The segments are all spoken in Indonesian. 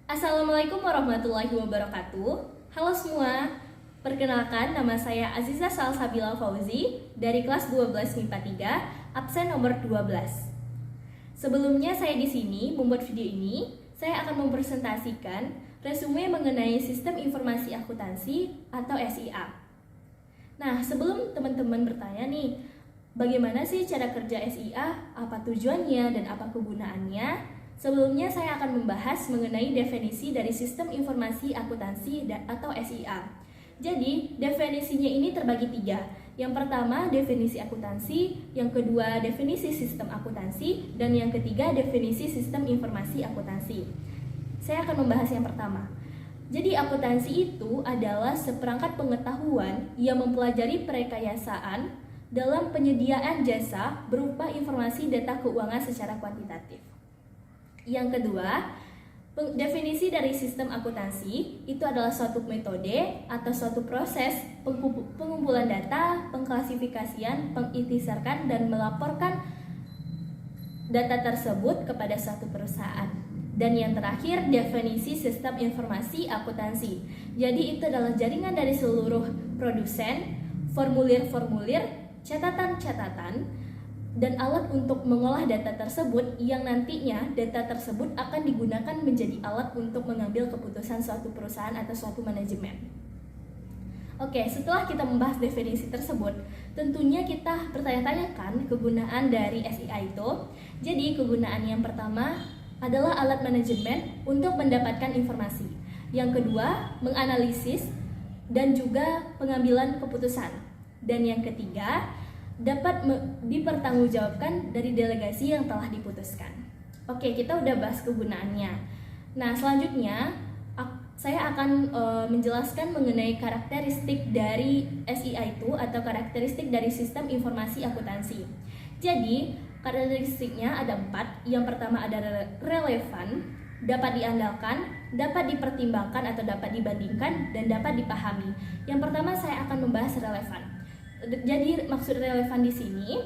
Assalamualaikum warahmatullahi wabarakatuh. Halo semua, perkenalkan nama saya Aziza Salsabila Fauzi dari kelas 12 MIPA 3, absen nomor 12. Sebelumnya saya di sini membuat video ini, saya akan mempresentasikan resume mengenai Sistem Informasi Akuntansi atau SIA. Nah, sebelum teman-teman bertanya nih, bagaimana sih cara kerja SIA, apa tujuannya dan apa kegunaannya? Sebelumnya saya akan membahas mengenai definisi dari Sistem Informasi Akuntansi atau SIA. Jadi, definisinya ini terbagi tiga. Yang pertama, definisi akuntansi, yang kedua, definisi sistem akuntansi, dan yang ketiga, definisi sistem informasi akuntansi. Saya akan membahas yang pertama. Jadi, akuntansi itu adalah seperangkat pengetahuan yang mempelajari perekayasaan dalam penyediaan jasa berupa informasi data keuangan secara kuantitatif. Yang kedua, definisi dari sistem akuntansi itu adalah suatu metode atau suatu proses pengumpulan data, pengklasifikasian, pengintisarkan, dan melaporkan data tersebut kepada suatu perusahaan. Dan yang terakhir, definisi sistem informasi akuntansi. Jadi itu adalah jaringan dari seluruh produsen, formulir-formulir, catatan-catatan, dan alat untuk mengolah data tersebut yang nantinya data tersebut akan digunakan menjadi alat untuk mengambil keputusan suatu perusahaan atau suatu manajemen. Oke, setelah kita membahas definisi tersebut, tentunya kita bertanya-tanya kegunaan dari SIA itu. Jadi kegunaan yang pertama adalah alat manajemen untuk mendapatkan informasi. Yang kedua, menganalisis dan juga pengambilan keputusan. Dan yang ketiga, dapat dipertanggungjawabkan dari delegasi yang telah diputuskan. Oke, kita udah bahas kegunaannya. Nah, selanjutnya saya akan menjelaskan mengenai karakteristik dari SIA itu atau karakteristik dari sistem informasi akuntansi. Jadi, karakteristiknya ada 4. Yang pertama ada relevan, dapat diandalkan, dapat dipertimbangkan atau dapat dibandingkan, dan dapat dipahami. Yang pertama saya akan membahas relevan. Jadi maksud relevan di sini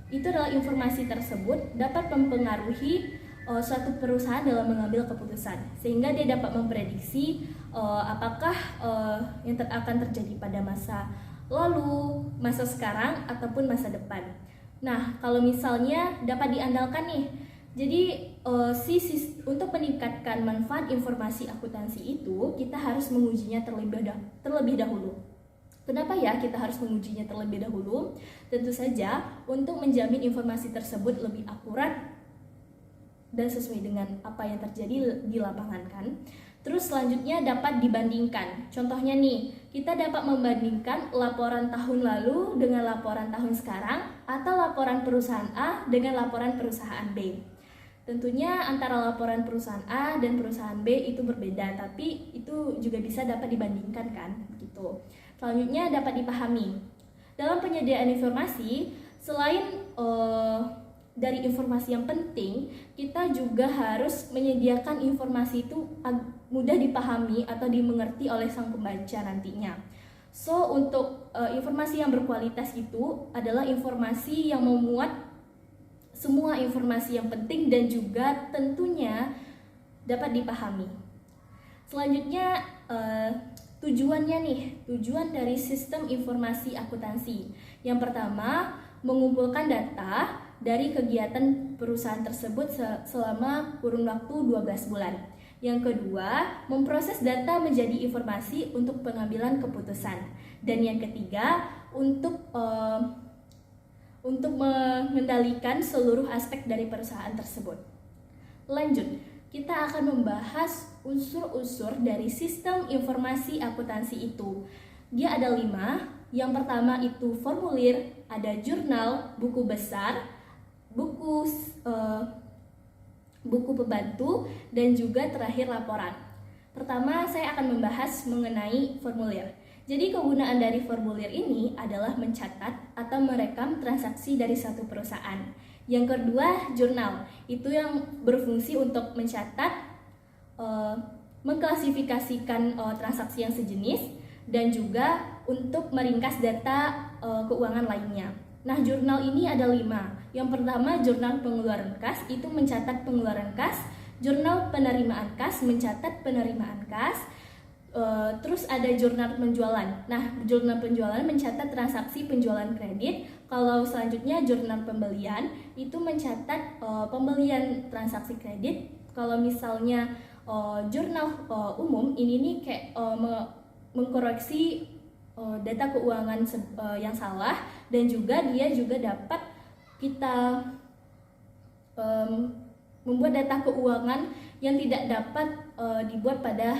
itu adalah informasi tersebut dapat mempengaruhi suatu perusahaan dalam mengambil keputusan, sehingga dia dapat memprediksi apakah yang akan terjadi pada masa lalu, masa sekarang, ataupun masa depan. Nah, kalau misalnya dapat diandalkan nih, jadi untuk meningkatkan manfaat informasi akuntansi itu kita harus mengujinya terlebih dahulu. Kenapa ya kita harus mengujinya terlebih dahulu? Tentu saja untuk menjamin informasi tersebut lebih akurat dan sesuai dengan apa yang terjadi di lapangan kan. Terus selanjutnya dapat dibandingkan. Contohnya nih, kita dapat membandingkan laporan tahun lalu dengan laporan tahun sekarang atau laporan perusahaan A dengan laporan perusahaan B. Tentunya antara laporan perusahaan A dan perusahaan B itu berbeda, tapi itu juga bisa dapat dibandingkan kan, gitu. Selanjutnya dapat dipahami. Dalam penyediaan informasi, selain dari informasi yang penting, kita juga harus menyediakan informasi itu mudah dipahami atau dimengerti oleh sang pembaca nantinya. So, untuk informasi yang berkualitas itu adalah informasi yang memuat semua informasi yang penting dan juga tentunya dapat dipahami. Selanjutnya tujuan dari sistem informasi akuntansi. Yang pertama, mengumpulkan data dari kegiatan perusahaan tersebut selama kurun waktu 12 bulan. Yang kedua, memproses data menjadi informasi untuk pengambilan keputusan. Dan yang ketiga, untuk mengendalikan seluruh aspek dari perusahaan tersebut. Lanjut, kita akan membahas unsur-unsur dari sistem informasi akuntansi itu. Dia ada 5. Yang pertama itu formulir, ada jurnal, buku besar, buku pembantu, dan juga terakhir laporan. Pertama, saya akan membahas mengenai formulir. Jadi kegunaan dari formulir ini adalah mencatat atau merekam transaksi dari satu perusahaan. Yang kedua, jurnal. Itu yang berfungsi untuk mencatat, mengklasifikasikan transaksi yang sejenis, dan juga untuk meringkas data keuangan lainnya. Nah, jurnal ini ada 5. Yang pertama, jurnal pengeluaran kas, itu mencatat pengeluaran kas Jurnal penerimaan kas mencatat penerimaan kas. Terus ada jurnal penjualan. Nah, jurnal penjualan mencatat transaksi penjualan kredit. Kalau selanjutnya jurnal pembelian itu mencatat pembelian transaksi kredit. Kalau misalnya jurnal umum ini nih kayak mengkoreksi data keuangan yang salah, dan juga dia juga dapat kita membuat data keuangan yang tidak dapat dibuat pada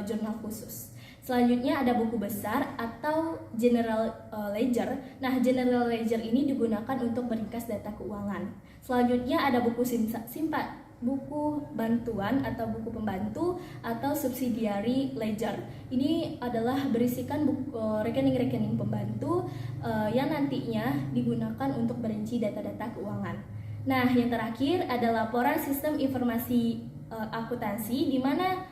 jurnal khusus. Selanjutnya ada buku besar atau general ledger. Nah, general ledger ini digunakan untuk meringkas data keuangan. Selanjutnya ada buku buku bantuan atau buku pembantu atau subsidiary ledger. Ini adalah berisikan rekening-rekening pembantu yang nantinya digunakan untuk merinci data-data keuangan. Nah, yang terakhir ada laporan sistem informasi akuntansi, di mana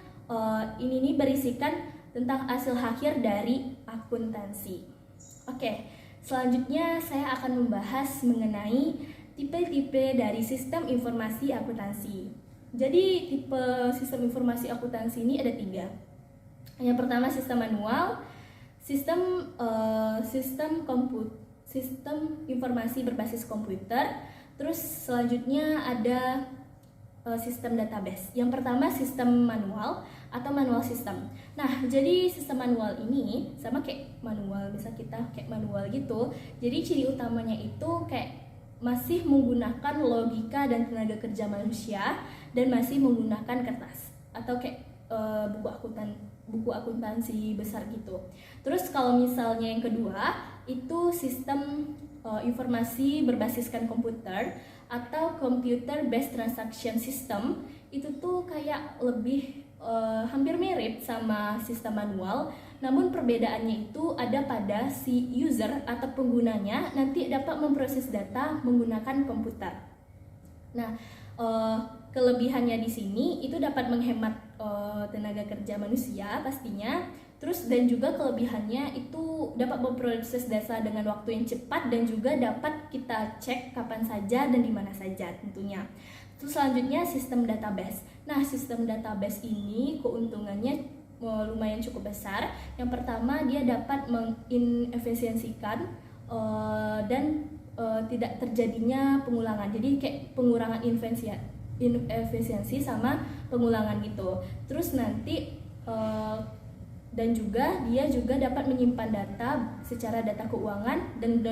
ini nih berisikan tentang hasil akhir dari akuntansi. Oke, selanjutnya saya akan membahas mengenai tipe-tipe dari sistem informasi akuntansi. Jadi tipe sistem informasi akuntansi ini ada 3. Yang pertama sistem manual, sistem informasi berbasis komputer. Terus selanjutnya ada sistem database. Yang pertama sistem manual atau manual system. Nah, jadi sistem manual ini sama kayak manual, misal kita kayak manual gitu. Jadi ciri utamanya itu kayak masih menggunakan logika dan tenaga kerja manusia, dan masih menggunakan kertas atau kayak buku akuntansi besar gitu. Terus kalau misalnya yang kedua itu sistem informasi berbasiskan komputer atau computer based transaction system. Itu tuh kayak lebih hampir mirip sama sistem manual, namun perbedaannya itu ada pada si user atau penggunanya nanti dapat memproses data menggunakan komputer. Nah, kelebihannya di sini itu dapat menghemat tenaga kerja manusia pastinya. Terus dan juga kelebihannya itu dapat memproses data dengan waktu yang cepat, dan juga dapat kita cek kapan saja dan di mana saja tentunya. Terus selanjutnya sistem database. Nah, sistem database ini keuntungannya lumayan cukup besar. Yang pertama, dia dapat menginefisiensikan dan tidak terjadinya pengulangan. Jadi kayak pengurangan inefisiensi sama pengulangan gitu. Terus nanti dan juga dia juga dapat menyimpan data secara data keuangan, dan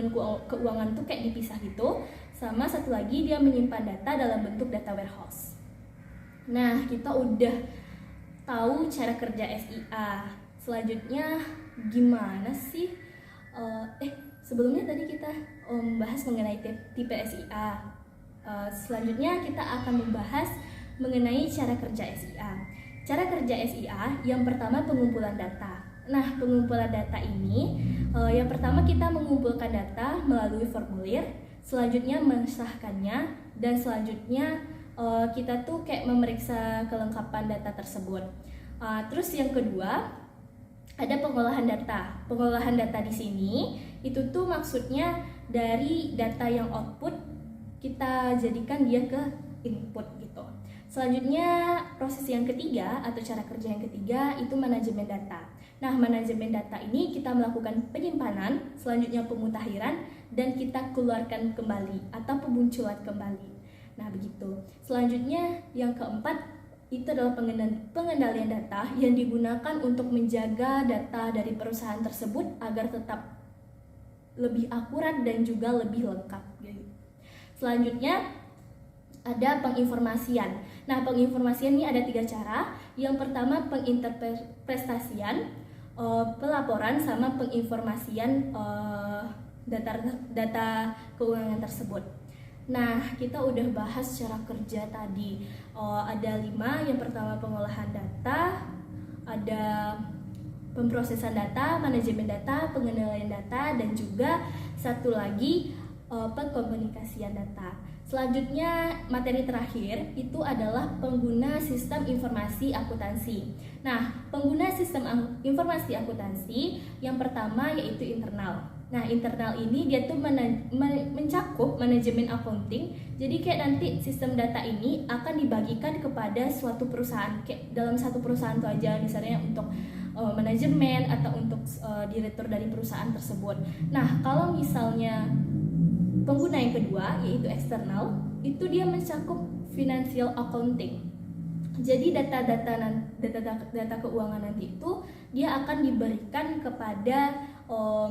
keuangan tuh kayak dipisah gitu. Sama satu lagi, dia menyimpan data dalam bentuk data warehouse. Nah, kita udah tahu cara kerja SIA. Selanjutnya gimana sih? Sebelumnya tadi kita membahas mengenai tipe SIA. Selanjutnya kita akan membahas mengenai cara kerja SIA. Cara kerja SIA yang pertama pengumpulan data. Nah, pengumpulan data ini yang pertama kita mengumpulkan data melalui formulir, selanjutnya mensahkannya, dan selanjutnya kita tuh kayak memeriksa kelengkapan data tersebut. Terus yang kedua ada pengolahan data. Pengolahan data di sini itu tuh maksudnya dari data yang output kita jadikan dia ke input gitu. Selanjutnya proses yang ketiga atau cara kerja yang ketiga itu manajemen data. Nah, manajemen data ini kita melakukan penyimpanan, selanjutnya pemutakhiran, dan kita keluarkan kembali atau pemunculan kembali. Nah, begitu. Selanjutnya yang keempat itu adalah pengendalian data yang digunakan untuk menjaga data dari perusahaan tersebut agar tetap lebih akurat dan juga lebih lengkap. Selanjutnya ada penginformasian. Nah, penginformasian ini ada 3 cara. Yang pertama penginterpretasian, pelaporan, sama penginformasian data keuangan tersebut. Nah, kita udah bahas cara kerja tadi. Ada 5. Yang pertama pengolahan data, ada pemrosesan data, manajemen data, pengendalian data, dan juga satu lagi pengkomunikasian data. Selanjutnya materi terakhir itu adalah pengguna sistem informasi akuntansi. Nah, pengguna sistem informasi akuntansi yang pertama yaitu internal. Nah, internal ini dia tuh mencakup manajemen accounting. Jadi kayak nanti sistem data ini akan dibagikan kepada suatu perusahaan. Kayak dalam satu perusahaan tuh aja, misalnya untuk manajemen atau untuk direktur dari perusahaan tersebut. Nah, kalau misalnya pengguna yang kedua yaitu eksternal, itu dia mencakup financial accounting. Jadi data keuangan nanti itu dia akan diberikan kepada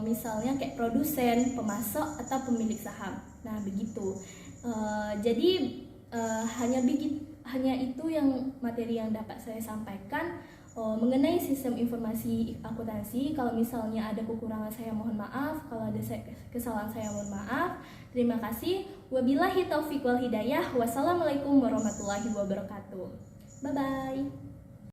misalnya kayak produsen, pemasok atau pemilik saham. Nah, begitu. Jadi hanya itu yang materi yang dapat saya sampaikan mengenai sistem informasi akuntansi. Kalau misalnya ada kekurangan saya mohon maaf, kalau ada kesalahan saya mohon maaf. Terima kasih. Wabillahi taufiq wal hidayah. Wassalamualaikum warahmatullahi wabarakatuh. Bye bye.